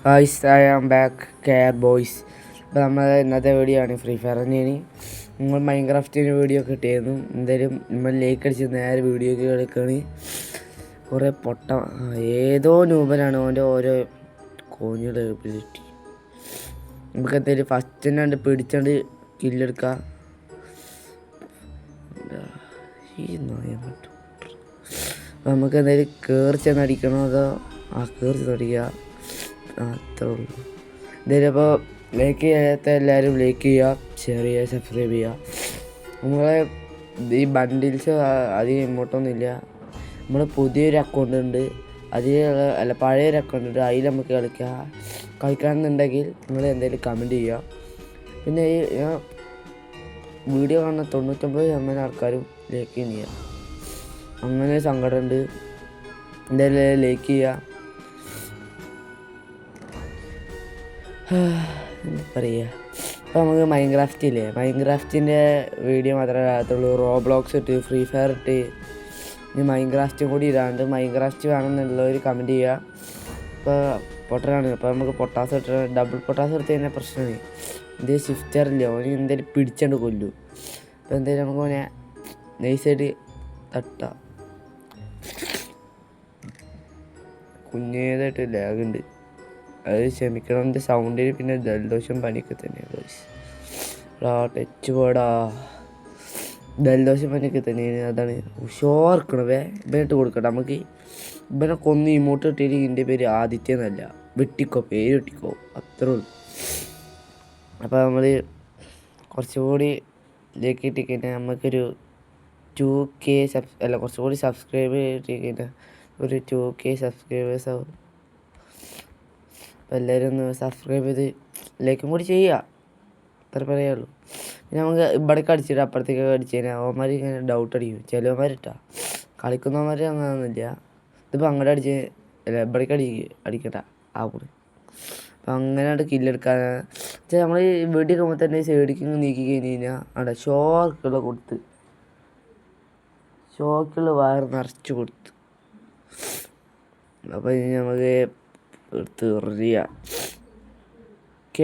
Guys, I am back care boys. അപ്പോൾ നമ്മൾ ഇന്നത്തെ വീഡിയോ ആണ് ഫ്രീ ഫയർ തന്നെയാണ്. നിങ്ങൾ മൈൻക്രാഫ്റ്റിന് വീഡിയോ കിട്ടിയിരുന്നു. എന്തായാലും നമ്മൾ ലേക്ക് അടിച്ച് നേരെ വീഡിയോക്ക് കളിക്കുകയാണ്. കുറേ ഏതോ നൂപനാണ് അവൻ്റെ ഓരോ കോഞ്ഞുകൾ എബിലിറ്റി. നമുക്ക് എന്തായാലും ഫസ്റ്റ് തന്നെ കണ്ട് പിടിച്ചണ്ട് കില്ലെടുക്കാം. നമുക്ക് എന്തായാലും കയറി ചെന്നടിക്കണോ അതോ കയറി ചെന്നടിക്കുക, അത്രേ ഉള്ളൂ. എന്തായാലും അപ്പോൾ ലൈക്ക് ചെയ്യാത്ത എല്ലാവരും ലൈക്ക് ചെയ്യുക, ഷെയർ ചെയ്യുക, സബ്സ്ക്രൈബ് ചെയ്യുക. നമ്മളെ ഈ ബണ്ടിൽസ് അധികം ഇങ്ങോട്ടൊന്നുമില്ല. നമ്മൾ പുതിയൊരു അക്കൗണ്ട് ഉണ്ട്, പഴയൊരു അക്കൗണ്ട് ഉണ്ട്. അതിൽ നമുക്ക് കളിക്കാമെന്നുണ്ടെങ്കിൽ നിങ്ങൾ എന്തായാലും കമൻറ്റ് ചെയ്യുക. പിന്നെ ഈ വീഡിയോ കാണുന്ന 99% ആൾക്കാരും ലൈക്ക് ചെയ്യുക. അങ്ങനെ സങ്കടമുണ്ട്. എന്തായാലും ലൈക്ക് ചെയ്യുക. എന്താ പറയുക, അപ്പോൾ നമുക്ക് മൈൻക്രാഫ്റ്റിൻ്റെ വീഡിയോ മാത്രമേ ആകത്തുള്ളൂ. റോബ്ലോക്സ് ഇട്ട്, ഫ്രീ ഫയർ ഇട്ട്, ഇനി മൈൻക്രാഫ്റ്റും കൂടി ഇടാണ്ട് മൈൻക്രാഫ്റ്റ് വേണമെന്നുള്ളവർ കമൻറ്റ് ചെയ്യുക. ഇപ്പോൾ പൊട്ടനാണ്. അപ്പോൾ നമുക്ക് പൊട്ടാസ് ഇട്ട് ഡബിൾ പൊട്ടാസ് എടുത്ത് കഴിഞ്ഞാൽ പ്രശ്നമാണ്. ഇത് ഷിഫ്റ്ററില്ല, ഓന് എന്തായാലും പിടിച്ചണ്ട് കൊല്ലു. അപ്പോൾ എന്തായാലും നമുക്ക് ഓനെ നൈസായിട്ട് തട്ടാം. കുഞ്ഞേതായിട്ട് ലാഗുണ്ട്, അത് ക്ഷമിക്കണം. എൻ്റെ സൗണ്ടിന് പിന്നെ ജലദോഷം പനിയൊക്കെ തന്നെയാണ്. ടച്ച് പോടാ, ജലദോഷം പനിയൊക്കെ തന്നെയാണ്. അതാണ് ഉഷാർക്കണവേ. ഇവനിട്ട് കൊടുക്കട്ടെ നമുക്ക്. ഇവനെ കൊന്ന് ഇമോട്ട് ഇട്ടിട്ട് ഇതിൻ്റെ പേര് ആദിത്യ എന്നല്ല, വെട്ടിക്കോ, പേര് വെട്ടിക്കോ, അത്രേ ഉള്ളൂ. അപ്പോൾ നമ്മൾ കുറച്ചുകൂടി ലേക്ക് ഇട്ടിക്കഴിഞ്ഞാൽ നമുക്കൊരു 2K കുറച്ചുകൂടി സബ്സ്ക്രൈബ് ചെയ്തിട്ട് ഒരു 2K സബ്സ്ക്രൈബേഴ്സ് ആവും. അപ്പോൾ എല്ലാവരും ഒന്ന് സബ്സ്ക്രൈബ് ചെയ്ത് ലൈക്കും കൂടി ചെയ്യുക, അത്ര പറയുള്ളൂ. പിന്നെ നമുക്ക് ഇവിടേക്ക് അടിച്ചിട്ട് അപ്പുറത്തേക്ക് അടിച്ചു കഴിഞ്ഞാൽ അവന്മാർ ഇങ്ങനെ ഡൗട്ട് അടിക്കും. ചിലവന്മാരിട്ടാ കളിക്കുന്നവന്മാർ അങ്ങനെയൊന്നുമില്ല. ഇതിപ്പോൾ അങ്ങോട്ട് ഇവിടേക്ക് അടിക്കട്ട കൂടെ. അപ്പം അങ്ങനെ കില്ലെടുക്കാൻ നമ്മൾ വെടിക്കുമ്പോൾ തന്നെ സൈഡിക്ക് നീക്കി കഴിഞ്ഞ് കഴിഞ്ഞാൽ അവിടെ ഷോക്കുള്ള വയർ നിറച്ച് കൊടുത്ത്. അപ്പോൾ ഇനി നമുക്ക് എടുത്ത് എറിയാം.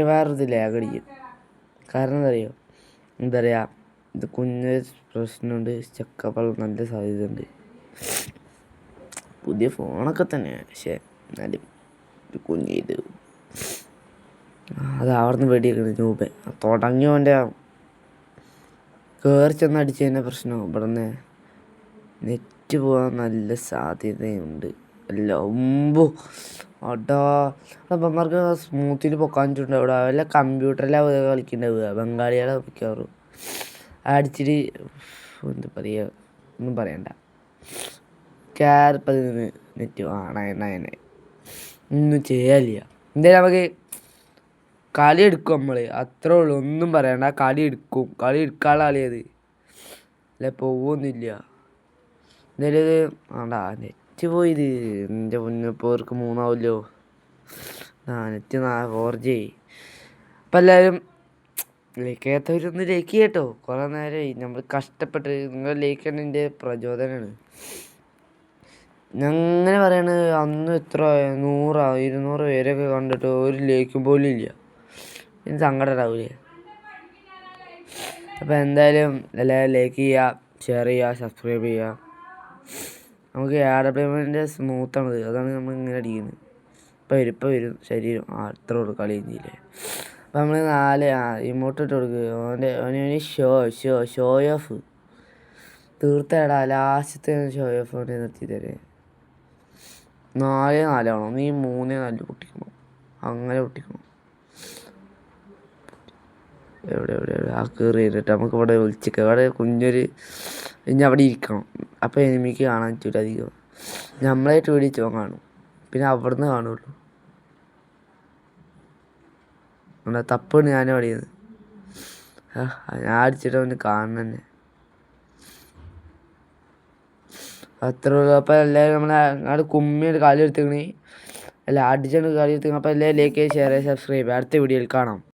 വേറൊരു ലാഗടിക്കും. കാരണം എന്താ പറയുക, ഇത് കുഞ്ഞ് പ്രശ്നമുണ്ട്. ചെക്കപ്പോൾ നല്ല സാധ്യത ഉണ്ട്. പുതിയ ഫോണൊക്കെ തന്നെയാണ്, പക്ഷേ എന്നാലും കുഞ്ഞിത് അത് അവിടുന്ന് വെടിയേക്കണ രൂപ തുടങ്ങിയോൻ്റെ കയറി ചെന്ന് അടിച്ചു കഴിഞ്ഞാൽ പ്രശ്നമാകും. ഇവിടെ നിന്ന് നെറ്റ് പോകാൻ നല്ല സാധ്യതയുണ്ട്. അല്ല അപ്പന്മാർക്ക് സ്മൂത്തിൽ പൊക്കാനിട്ടുണ്ട്. അവിടെ വല്ല കമ്പ്യൂട്ടറിലാണ് കളിക്കുന്നുണ്ടാവുക. ബംഗാളികളെ മിക്കവാറും അടിച്ചിട്ട് എന്താ പറയുക, ഒന്നും പറയണ്ട. ക്യാരപ്പം നെറ്റ് ആണായണ ഒന്നും ചെയ്യാനില്ല. എന്തായാലും നമുക്ക് കളി എടുക്കും നമ്മൾ, അത്രേ ഉള്ളൂ. ഒന്നും പറയണ്ട, കളി എടുക്കാനുള്ള കളിയത് അല്ല, പോവൊന്നുമില്ല. എന്തായാലും ഇത് നെറ്റ് പോയത് എൻ്റെ മുന്നിപ്പോൾ അവർക്ക് 3 ആവുമല്ലോ. Net 4G. അപ്പം എല്ലാവരും ലൈക്ക് ചെയ്യാത്തവരൊന്ന് ലൈക്ക് ചെയ്യട്ടോ. കുറേ നേരമായി നമ്മൾ കഷ്ടപ്പെട്ട്. നിങ്ങൾ ലൈക്ക് തന്നെ എൻ്റെ പ്രചോദനമാണ്. അങ്ങനെ പറയണത് അന്ന് എത്ര 100 200 പേരൊക്കെ കണ്ടിട്ട് ഒരു ലൈക്കും പോലും ഇല്ല. ഇനി സങ്കടം ഉണ്ടാവില്ലേ? അപ്പോൾ എന്തായാലും എല്ലാവരും ലൈക്ക് ചെയ്യുക, ഷെയർ ചെയ്യുക, സബ്സ്ക്രൈബ് ചെയ്യുക. നമുക്ക് AWMൻ്റെ സ്മൂത്താണത്, അതാണ് നമ്മൾ ഇങ്ങനെ അടിക്കുന്നത്. ഇപ്പം വരും ശരീരം. അത്ര ഉള്ളൂ കളി കഴിഞ്ഞില്ലേ. അപ്പം നമ്മൾ 4 ഇമോട്ട് ഇട്ട് കൊടുക്കുക. അവന് ഷോ ഓഫ് തീർത്തേടാ. ലാസ്റ്റത്തെ ഷോ ഓഫ് അവനെ നിർത്തി തരേ. 4-4 ആണോ? നീ 3-4 പൊട്ടിക്കണം. അങ്ങനെ പൊട്ടിക്കണം. എവിടെ കയറി കഴിഞ്ഞിട്ട് നമുക്ക് ഇവിടെ വിളിച്ചിട്ട് അവിടെ കുഞ്ഞൊരു ഇനി അവിടെ ഇരിക്കണം. അപ്പോൾ എനിമിക്ക് കാണാൻ പറ്റൂല അധികം. നമ്മളായിട്ട് വിളിച്ചോ കാണും, പിന്നെ അവിടെ നിന്ന് കാണുള്ളൂ. അവിടെ തപ്പാണ് ഞാനും അടിയത്. ഞാൻ അടിച്ചിട്ട് അവന് കാണണം തന്നെ, അത്രേ ഉള്ളൂ. അപ്പോൾ എല്ലാവരും നമ്മളെ കുമ്മിയുടെ കളി എടുത്തേക്കണേ, അടിച്ചാണ് കളി എടുത്തേക്കണം. അപ്പോൾ എല്ലാവരും ലൈക്ക്, ഷെയർ, സബ്സ്ക്രൈബ്. അടുത്ത വീഡിയോയിൽ കാണാം.